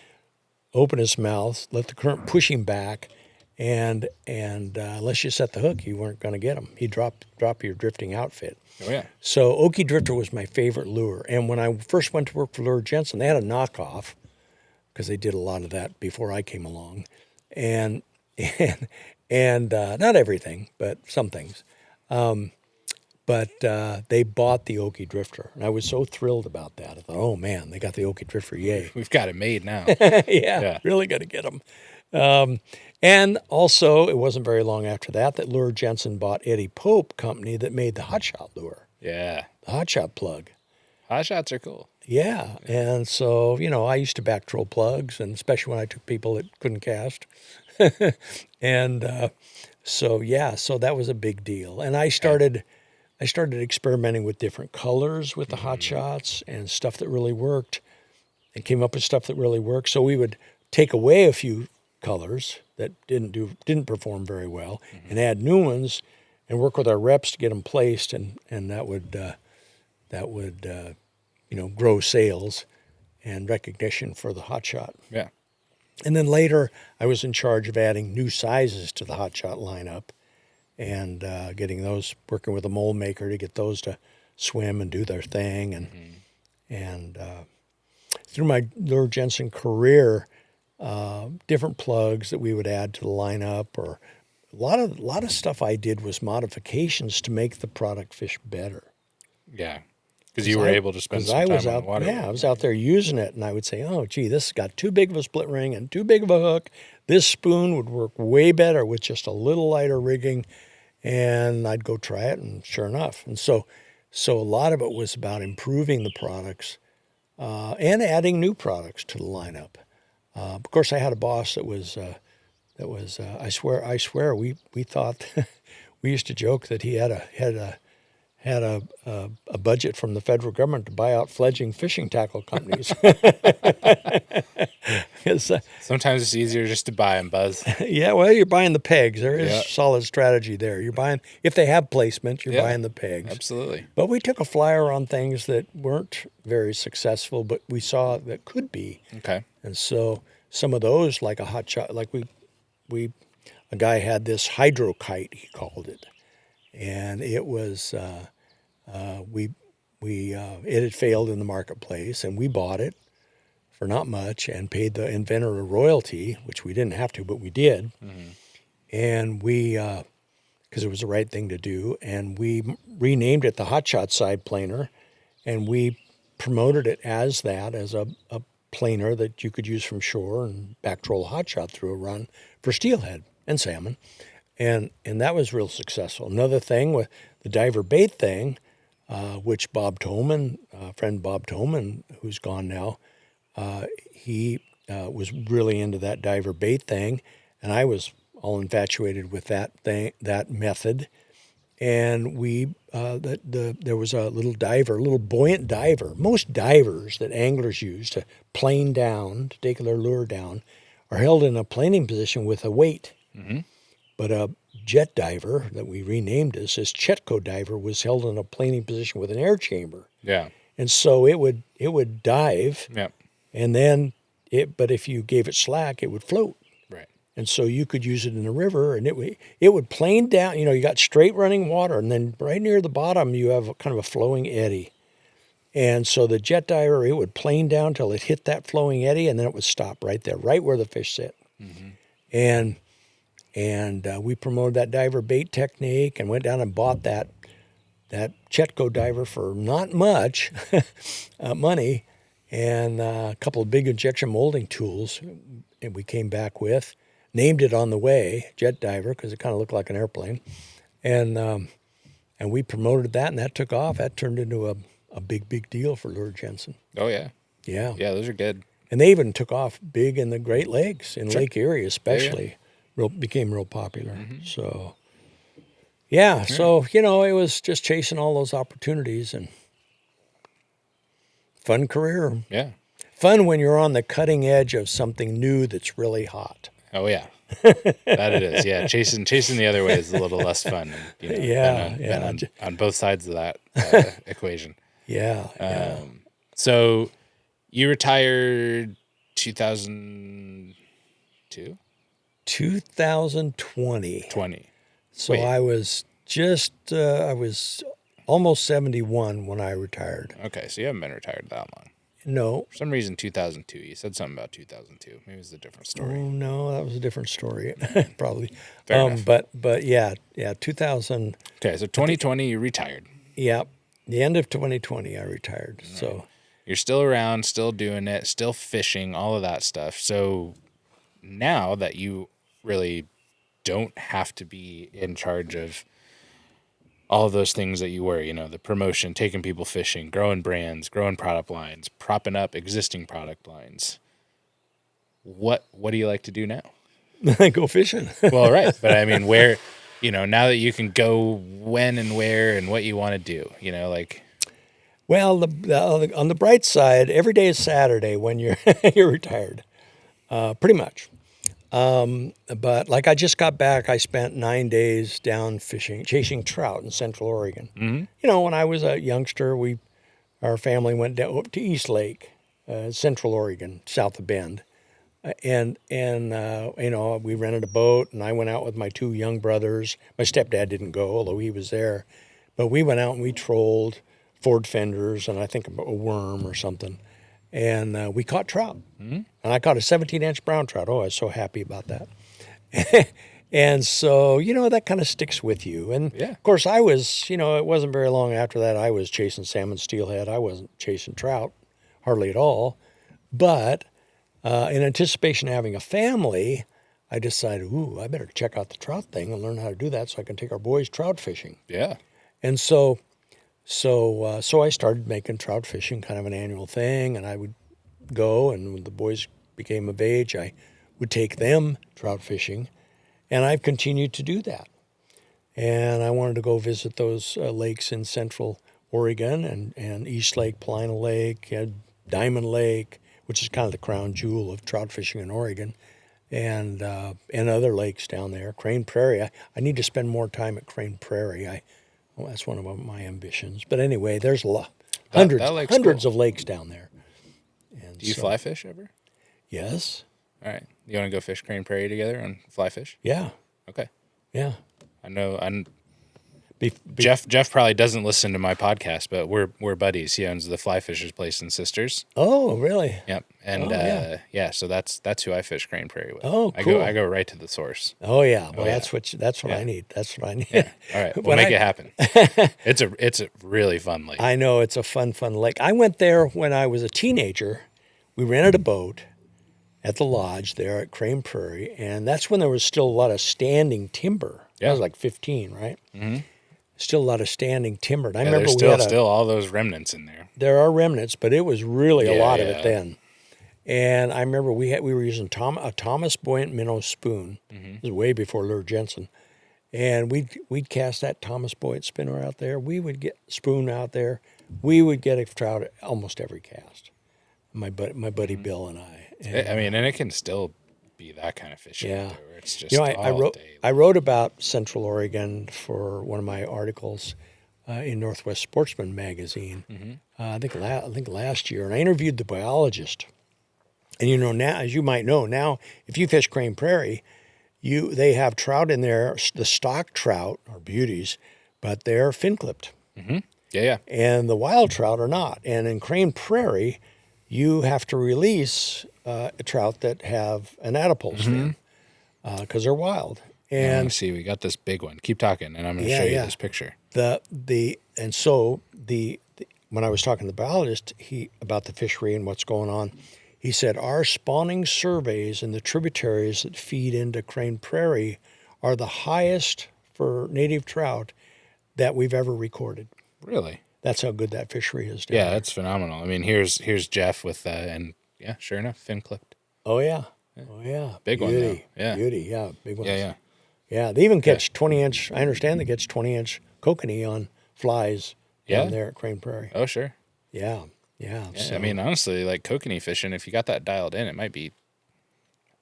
Speaker 2: open his mouth, let the current push him back, and unless you set the hook, you weren't going to get him. He'd drop your drifting outfit.
Speaker 1: Oh, yeah.
Speaker 2: So Okie Drifter was my favorite lure. And when I first went to work for Lure Jensen, they had a knockoff, because they did a lot of that before I came along. And not everything, but some things. But But they bought the Okie Drifter, and I was so thrilled about that. I thought, oh man, they got the Okie Drifter, yay!
Speaker 1: We've got it made now.
Speaker 2: Yeah, really got to get them. And also, it wasn't very long after that Lure Jensen bought Eddie Pope Company that made the Hot Shot lure,
Speaker 1: Yeah.
Speaker 2: the Hot Shot plug.
Speaker 1: Hot shots are cool.
Speaker 2: Yeah, and so, I used to back troll plugs, and especially when I took people that couldn't cast. And so that was a big deal. And I started experimenting with different colors with the Hot Shots and stuff that really worked, and came up with stuff that really worked. So we would take away a few colors that didn't perform very well, and add new ones, and work with our reps to get them placed, and that would grow sales and recognition for the Hot Shot.
Speaker 1: Yeah.
Speaker 2: And then later, I was in charge of adding new sizes to the Hot Shot lineup, and getting those, working with a mold maker to get those to swim and do their thing, and through my Lure Jensen career, different plugs that we would add to the lineup, or a lot of stuff I did was modifications to make the product fish better.
Speaker 1: Yeah. Because you were able to spend some time on the water.
Speaker 2: Yeah, I was out there using it, and I would say, oh, gee, this has got too big of a split ring and too big of a hook. This spoon would work way better with just a little lighter rigging, and I'd go try it, and sure enough. And so a lot of it was about improving the products and adding new products to the lineup. Of course, I had a boss that was I swear we thought we used to joke that he had a budget from the federal government to buy out fledgling fishing tackle companies.
Speaker 1: Sometimes it's easier just to buy them, Buzz.
Speaker 2: Yeah, well, you're buying the pegs. There is solid strategy there. You're buying, if they have placement, you're buying the pegs.
Speaker 1: Absolutely.
Speaker 2: But we took a flyer on things that weren't very successful, but we saw that could be.
Speaker 1: Okay.
Speaker 2: And so some of those, like a Hot Shot, like a guy had this hydro kite, he called it. And it was, it had failed in the marketplace, and we bought it for not much and paid the inventor a royalty, which we didn't have to, but we did. And we, because it was the right thing to do, and we renamed it the Hot Shot Side Planer, and we promoted it as a planer that you could use from shore and back troll a hot shot through a run for steelhead and salmon. And that was real successful. Another thing with the diver bait thing, which Bob Toman, friend Bob Toman, who's gone now, he was really into that diver bait thing, and I was all infatuated with that method. And there was a little buoyant diver. Most divers that anglers use to plane down, to take their lure down, are held in a planing position with a weight. But a jet diver that we renamed as Chetco diver was held in a planing position with an air chamber. Yeah. And so it would dive. Yeah. And then but if you gave it slack, it would float. Right. And so you could use it in the river, and it would plane down. You got straight running water, and then right near the bottom you have kind of a flowing eddy. And so the jet diver, it would plane down till it hit that flowing eddy, and then it would stop right there, right where the fish sit. And we promoted that diver bait technique, and went down and bought that Chetco diver for not much money, and a couple of big injection molding tools, and we came back with, named it on the way, Jet Diver, because it kind of looked like an airplane, and we promoted that, and that took off. That turned into a big deal for Lure Jensen.
Speaker 1: Oh yeah,
Speaker 2: yeah,
Speaker 1: those are good.
Speaker 2: And they even took off big in the Great lakes, in Lake Erie especially. Became real popular. So, so, it was just chasing all those opportunities, and fun career. Yeah. Fun when you're on the cutting edge of something new that's really hot.
Speaker 1: Oh, yeah. That it is. Yeah. Chasing the other way is a little less fun. Been on both sides of that equation.
Speaker 2: Yeah.
Speaker 1: So you retired 2002?
Speaker 2: 2020. So wait. I was almost 71 when I retired.
Speaker 1: Okay, so you haven't been retired that long.
Speaker 2: No.
Speaker 1: For some reason, 2002. You said something about 2002. Maybe it's a different story.
Speaker 2: Oh, no, that was a different story, probably.
Speaker 1: Fair enough.
Speaker 2: But yeah, 2000.
Speaker 1: Okay, so 2020, you retired.
Speaker 2: Yeah, the end of 2020, I retired. So
Speaker 1: You're still around, still doing it, still fishing, all of that stuff. So now that you really don't have to be in charge of all of those things that you were, the promotion, taking people fishing, growing brands, growing product lines, propping up existing product lines. What do you like to do now?
Speaker 2: go fishing.
Speaker 1: Well, right. But I mean, where, now that you can go when and where and what you want to do, like.
Speaker 2: Well, on the bright side, every day is Saturday when you're you're retired, pretty much. But like I just got back, I spent 9 days down fishing, chasing trout in Central Oregon.
Speaker 1: Mm-hmm.
Speaker 2: When I was a youngster, our family went down up to East Lake, Central Oregon, south of Bend, and we rented a boat, and I went out with my two young brothers. My stepdad didn't go, although he was there, but we went out and we trolled Ford fenders and I think a worm or something. And we caught trout. Mm-hmm. And I caught a 17-inch brown trout. Oh, I was so happy about that. And so, that kind of sticks with you. And, Of course, I was, it wasn't very long after that I was chasing salmon steelhead. I wasn't chasing trout hardly at all. But in anticipation of having a family, I decided, I better check out the trout thing and learn how to do that so I can take our boys trout fishing.
Speaker 1: Yeah.
Speaker 2: And so I started making trout fishing kind of an annual thing, and I would go, and when the boys became of age, I would take them trout fishing, and I've continued to do that. And I wanted to go visit those lakes in Central Oregon and East Lake, Paulina Lake, Diamond Lake, which is kind of the crown jewel of trout fishing in Oregon, and other lakes down there. Crane Prairie. I need to spend more time at Crane Prairie. That's one of my ambitions. But anyway, there's hundreds of lakes down there. And
Speaker 1: do you fly fish ever?
Speaker 2: Yes.
Speaker 1: All right. You want to go fish Crane Prairie together and fly fish?
Speaker 2: Yeah.
Speaker 1: Okay.
Speaker 2: Yeah.
Speaker 1: I know. Jeff probably doesn't listen to my podcast, but we're buddies. He owns the Fly Fishers Place in Sisters.
Speaker 2: Oh, really?
Speaker 1: Yep. And so that's who I fish Crane Prairie with.
Speaker 2: Oh, cool.
Speaker 1: I go right to the source.
Speaker 2: Oh yeah. Well, that's what I need. That's what I need.
Speaker 1: Yeah. All right. We'll make it happen. It's a really fun lake.
Speaker 2: I know, it's a fun lake. I went there when I was a teenager. We rented a boat at the lodge there at Crane Prairie, and that's when there was still a lot of standing timber. Yeah. I was like 15, right? Mm-hmm. Still a lot of standing timber. And I remember
Speaker 1: there's still all those remnants in there.
Speaker 2: There are remnants, but it was really a lot of it then. And I remember we were using a Thomas Buoyant minnow spoon. Mm-hmm. This was way before Lure Jensen. And we'd cast that Thomas Buoyant spinner out there. We would get spoon out there. We would get a trout at almost every cast. My buddy Bill and I.
Speaker 1: And it can still be that kind of fishing. Yeah. Where it's just
Speaker 2: I wrote about Central Oregon for one of my articles in Northwest Sportsman magazine. Mm-hmm. I think last year, and I interviewed the biologist. And now, as you might know, now if you fish Crane Prairie, they have trout in there. The stock trout are beauties, but they're fin clipped.
Speaker 1: Mm-hmm. Yeah.
Speaker 2: And the wild trout are not. And in Crane Prairie, you have to release a trout that have an adipose fin because they're wild. And
Speaker 1: let's see, we got this big one. Keep talking, and I'm going to show you this picture.
Speaker 2: When I was talking to the biologist about the fishery and what's going on, he said our spawning surveys in the tributaries that feed into Crane Prairie are the highest for native trout that we've ever recorded.
Speaker 1: Really?
Speaker 2: That's how good that fishery is down there.
Speaker 1: That's phenomenal. I mean, here's Jeff with and sure enough, fin clipped.
Speaker 2: Oh yeah. Oh yeah.
Speaker 1: Big
Speaker 2: Beauty.
Speaker 1: one though. Yeah.
Speaker 2: Beauty, yeah, big ones.
Speaker 1: Yeah.
Speaker 2: Yeah, they even catch 20-inch. I understand they catch 20-inch kokanee on flies down there at Crane Prairie.
Speaker 1: Oh sure.
Speaker 2: Yeah.
Speaker 1: So, I mean, honestly, like kokanee fishing, if you got that dialed in, it might be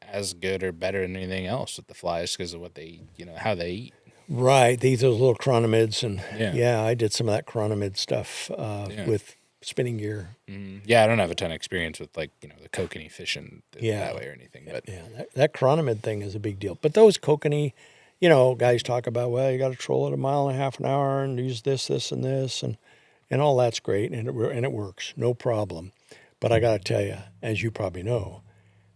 Speaker 1: as good or better than anything else with the flies because of what they, how they eat.
Speaker 2: Right, they eat those little chironomids, and I did some of that chironomid stuff with spinning gear.
Speaker 1: Mm-hmm. Yeah, I don't have a ton of experience with the kokanee fishing that way or anything, but
Speaker 2: that chironomid thing is a big deal. But those kokanee, guys talk about, well, you got to troll it a mile and a half an hour and use this, and this, and all that's great, and it works, no problem. But I got to tell you, as you probably know,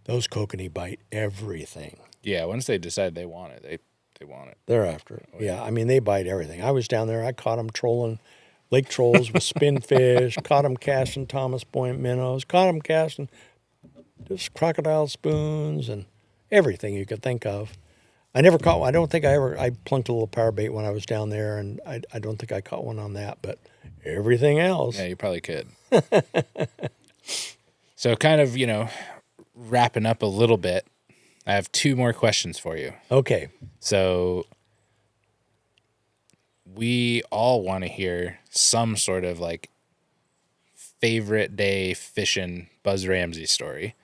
Speaker 2: those kokanee bite everything.
Speaker 1: Yeah, once they decide they want it, they want it.
Speaker 2: They're after it. Oh, yeah, I mean, they bite everything. I was down there. I caught them trolling lake trolls with spinfish, caught them casting Thomas Point minnows, caught them casting just crocodile spoons and everything you could think of. I never caught one. I don't think I plunked a little power bait when I was down there, and I don't think I caught one on that, but everything else.
Speaker 1: Yeah, you probably could. So kind of, wrapping up a little bit, I have 2 more questions for you.
Speaker 2: Okay.
Speaker 1: So we all want to hear some sort of like favorite day fishing Buzz Ramsey story,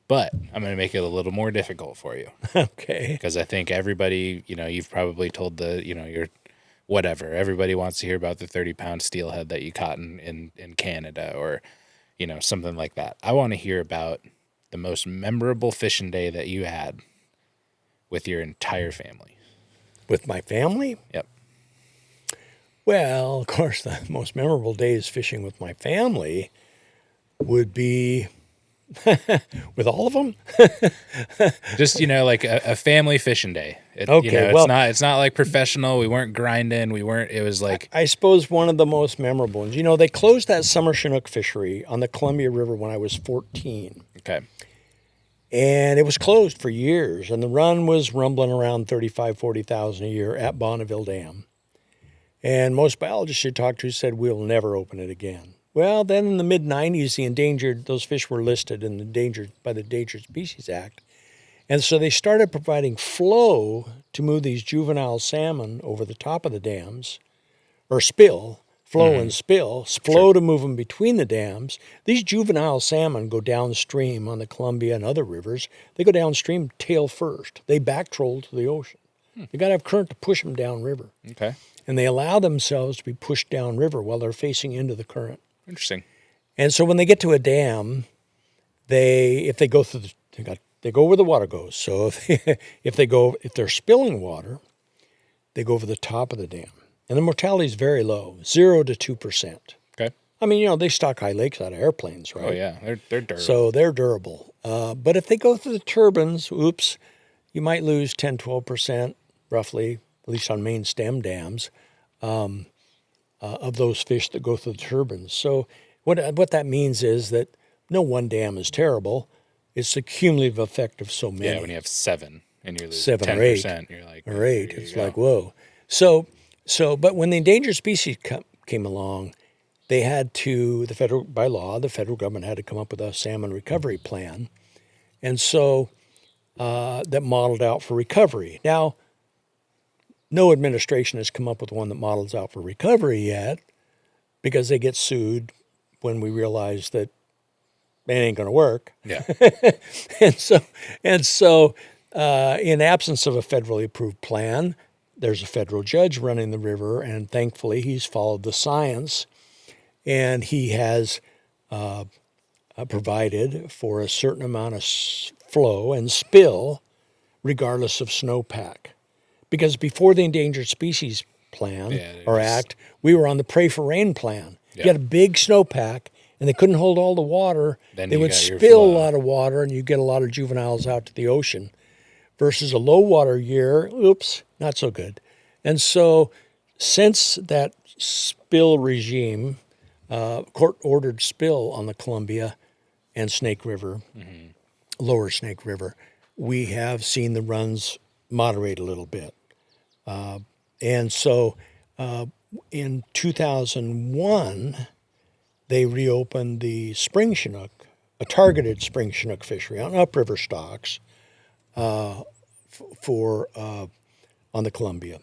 Speaker 1: but I'm going to make it a little more difficult for you.
Speaker 2: Okay.
Speaker 1: Because I think everybody, you've probably told your whatever. Everybody wants to hear about the 30-pound steelhead that you caught in Canada or, something like that. I want to hear about the most memorable fishing day that you had with your entire family.
Speaker 2: With my family?
Speaker 1: Yep.
Speaker 2: Well, of course, the most memorable days fishing with my family would be with all of them.
Speaker 1: Just, like a family fishing day.
Speaker 2: Okay,
Speaker 1: it's not like professional. We weren't grinding. It was like.
Speaker 2: I suppose one of the most memorable ones. They closed that summer Chinook fishery on the Columbia River when I was 14.
Speaker 1: Okay.
Speaker 2: And it was closed for years. And the run was rumbling around 35,000, 40,000 a year at Bonneville Dam. And most biologists you talked to said, we'll never open it again. Well, then in the mid-'90s, those fish were listed by the Endangered Species Act. And so they started providing flow to move these juvenile salmon over the top of the dams, or flow and spill, flow to move them between the dams. These juvenile salmon go downstream on the Columbia and other rivers. They go downstream tail first. They back troll to the ocean. You got to have current to push them downriver.
Speaker 1: Okay.
Speaker 2: And they allow themselves to be pushed downriver while they're facing into the current.
Speaker 1: Interesting.
Speaker 2: And so when they get to a dam, if they go through they go where the water goes. So if they're spilling water, they go over the top of the dam. And the mortality is very low, 0 to 2%.
Speaker 1: Okay.
Speaker 2: I mean, they stock high lakes out of airplanes, right?
Speaker 1: Oh yeah, they're durable.
Speaker 2: So they're durable. But if they go through the turbines, you might lose 10, 12% roughly, at least on main stem dams, of those fish that go through the turbines. So what that means is that no one dam is terrible. It's the cumulative effect of so many.
Speaker 1: Yeah, when you have 7 and you're losing
Speaker 2: 7 or
Speaker 1: 10%, you're like,
Speaker 2: or 8, it's like, whoa. So, but when the endangered species came along, they had to, by law, the federal government had to come up with a salmon recovery plan. And so that modeled out for recovery. Now, no administration has come up with one that models out for recovery yet because they get sued when we realize that it ain't going to work.
Speaker 1: Yeah.
Speaker 2: and so in absence of a federally approved plan, there's a federal judge running the river, and thankfully he's followed the science, and he has provided for a certain amount of flow and spill regardless of snowpack. Because before the Endangered Species Plan Act, we were on the Pray for Rain plan. You had a big snowpack, and they couldn't hold all the water. They would spill a lot of water, and you get a lot of juveniles out to the ocean. Versus a low water year, not so good. And so since that spill regime, court-ordered spill on the Columbia and Snake River, lower Snake River, we have seen the runs moderate a little bit. And so in 2001, they reopened the spring Chinook, a targeted spring Chinook fishery on upriver stocks on the Columbia.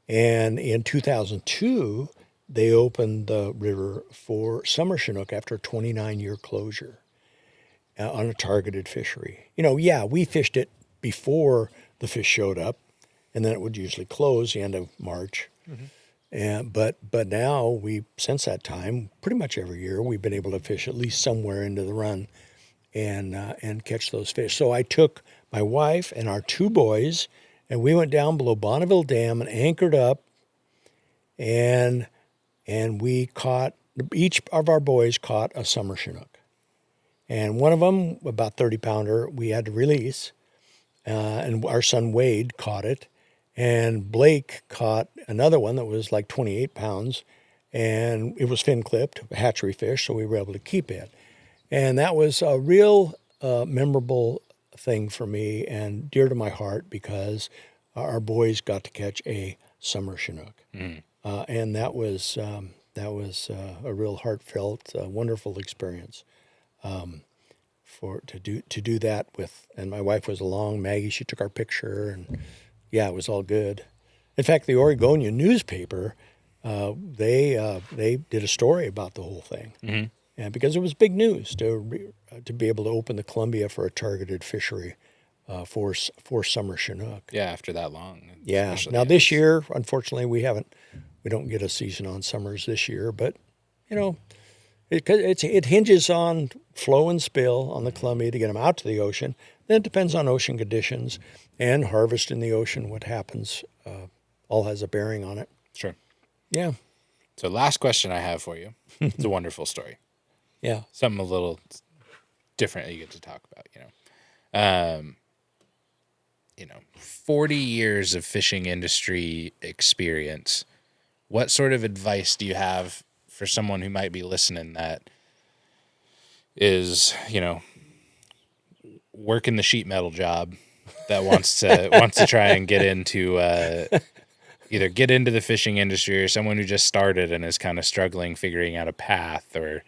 Speaker 2: And in 2002, they opened the river for summer Chinook after a 29-year closure on a targeted fishery. We fished it before the fish showed up, and then it would usually close the end of March. But now since that time, pretty much every year, we've been able to fish at least somewhere into the run and catch those fish. So I took my wife and our 2 boys, and we went down below Bonneville Dam and anchored up, and we caught, each of our boys caught a summer Chinook. And one of them, about 30-pounder, we had to release, and our son Wade caught it, and Blake caught another one that was like 28 pounds, and it was fin clipped, hatchery fish, so we were able to keep it. And that was a real memorable thing for me and dear to my heart because our boys got to catch a summer Chinook. And that was a real heartfelt, wonderful experience to do that with. And my wife was along. Maggie, she took our picture, and yeah, it was all good. In fact, the Oregonian newspaper, they did a story about the whole thing, and because it was big news to be able to open the Columbia for a targeted fishery for summer Chinook.
Speaker 1: Yeah, after that long.
Speaker 2: Yeah. Now this year, unfortunately, we don't get a season on summers this year, but you know, it hinges on flow and spill on the Columbia to get them out to the ocean. Then it depends on ocean conditions and harvest in the ocean. What happens all has a bearing on it.
Speaker 1: Sure.
Speaker 2: Yeah.
Speaker 1: So last question I have for you. It's a wonderful story.
Speaker 2: Yeah.
Speaker 1: Something a little different that you get to talk about, 40 years of fishing industry experience. What sort of advice do you have for someone who might be listening that is, working the sheet metal job that wants to try and get into either get into the fishing industry, or someone who just started and is kind of struggling figuring out a path, or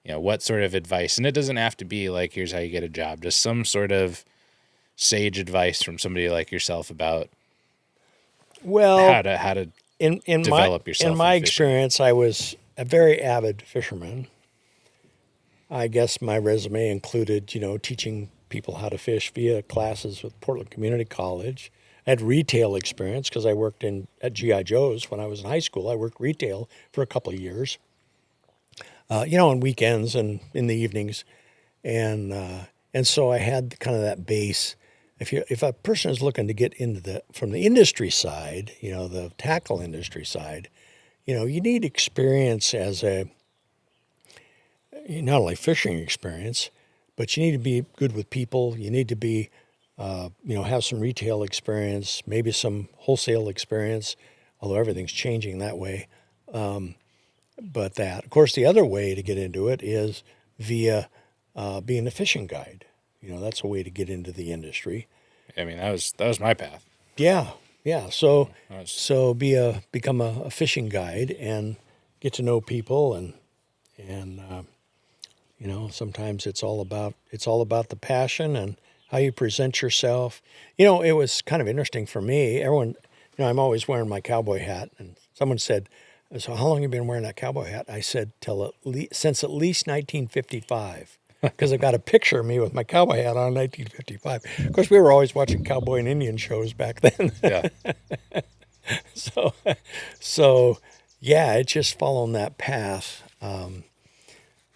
Speaker 1: what sort of advice? And it doesn't have to be like, here's how you get a job, just some sort of sage advice from somebody like yourself about how to develop yourself.
Speaker 2: In my experience, I was a very avid fisherman. I guess my resume included, teaching people how to fish via classes with Portland Community College. I had retail experience because I worked at G.I. Joe's when I was in high school. I worked retail for a couple of years, on weekends and in the evenings. And so I had kind of that base. If a person is looking to get into from the industry side, the tackle industry side, you need experience as not only fishing experience, but you need to be good with people. You need to be, have some retail experience, maybe some wholesale experience, although everything's changing that way. But of course, the other way to get into it is via being a fishing guide. That's a way to get into the industry.
Speaker 1: I mean, that was my path.
Speaker 2: Yeah. So become a fishing guide and get to know people, and sometimes it's all about the passion and how you present yourself. It was kind of interesting for me. Everyone, I'm always wearing my cowboy hat, and someone said, "So how long have you been wearing that cowboy hat?" I said, since at least 1955. Because I've got a picture of me with my cowboy hat on in 1955. Of course, we were always watching cowboy and Indian shows back then.
Speaker 1: Yeah.
Speaker 2: So yeah, it's just following that path.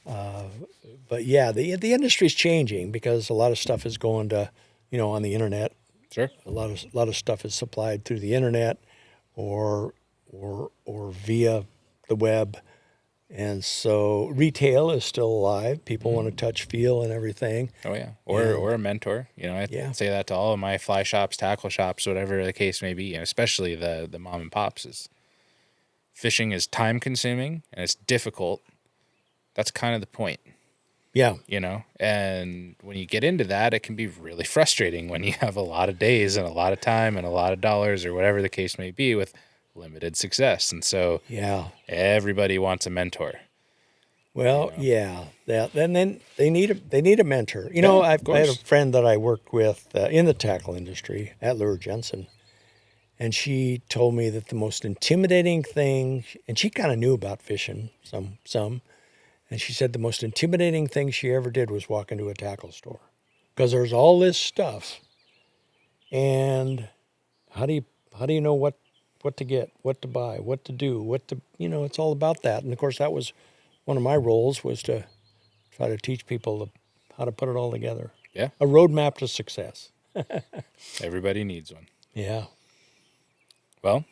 Speaker 2: But yeah, the industry's changing because a lot of stuff is going to, on the internet.
Speaker 1: Sure.
Speaker 2: A lot of stuff is supplied through the internet, or via the web. And so retail is still alive. People want to touch, feel, and everything.
Speaker 1: Oh, yeah. Or a mentor. I say that to all of my fly shops, tackle shops, whatever the case may be, and especially the mom and pops. Is fishing is time consuming and it's difficult. That's kind of the point.
Speaker 2: Yeah.
Speaker 1: And when you get into that, it can be really frustrating when you have a lot of days and a lot of time and a lot of dollars, or whatever the case may be, with limited success. And so everybody wants a mentor.
Speaker 2: Well, yeah. And then they need a mentor. I had a friend that I worked with in the tackle industry at Lure Jensen, and she told me that the most intimidating thing, and she kind of knew about fishing some, and she said the most intimidating thing she ever did was walk into a tackle store, because there's all this stuff, and how do you know what to get, what to buy, what to do, it's all about that. And of course, that was one of my roles, was to try to teach people how to put it all together.
Speaker 1: Yeah.
Speaker 2: A roadmap to success.
Speaker 1: Everybody needs one.
Speaker 2: Yeah.
Speaker 1: Well,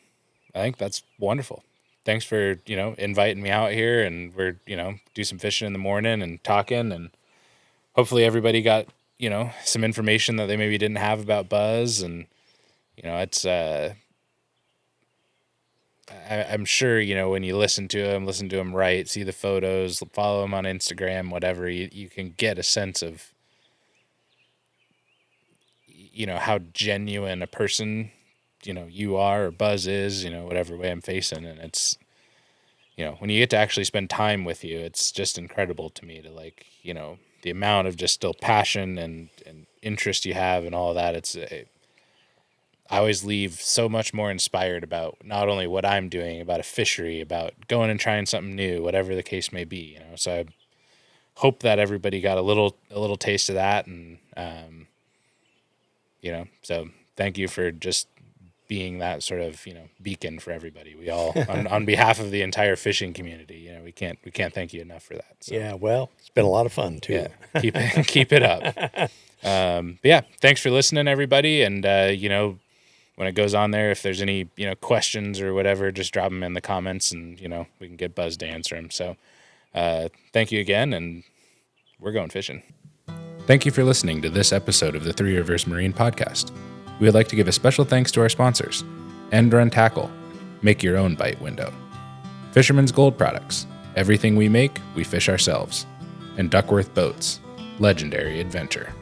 Speaker 1: I think that's wonderful. Thanks for, inviting me out here, and we're, do some fishing in the morning and talking, and hopefully everybody got, some information that they maybe didn't have about Buzz. And, it's, I'm sure, you know, when you listen to him write, see the photos, follow him on Instagram, whatever, you can get a sense of, you know, how genuine a person, you know, you are or Buzz is, you know, whatever way I'm facing. And it's, you know, when you get to actually spend time with you, it's just incredible to me to, like, you know, the amount of just still passion and interest you have and all of that. I always leave so much more inspired about not only what I'm doing, about a fishery, about going and trying something new, whatever the case may be, you know. So I hope that everybody got a little taste of that. And, you know, so thank you for just being that sort of, you know, beacon for everybody. We all, on behalf of the entire fishing community, you know, we can't thank you enough for that. So,
Speaker 2: Yeah, well, it's been a lot of fun too.
Speaker 1: yeah, keep it up. But yeah, thanks for listening, everybody. And, you know, when it goes on there, if there's any, you know, questions or whatever, just drop them in the comments and, you know, we can get Buzz to answer them. So, thank you again, and we're going fishing. Thank you for listening to this episode of the Three Rivers Marine Podcast. We would like to give a special thanks to our sponsors: End Run Tackle, make your own bite window; Fisherman's Gold Products, everything we make, we fish ourselves; and Duckworth Boats, legendary adventure.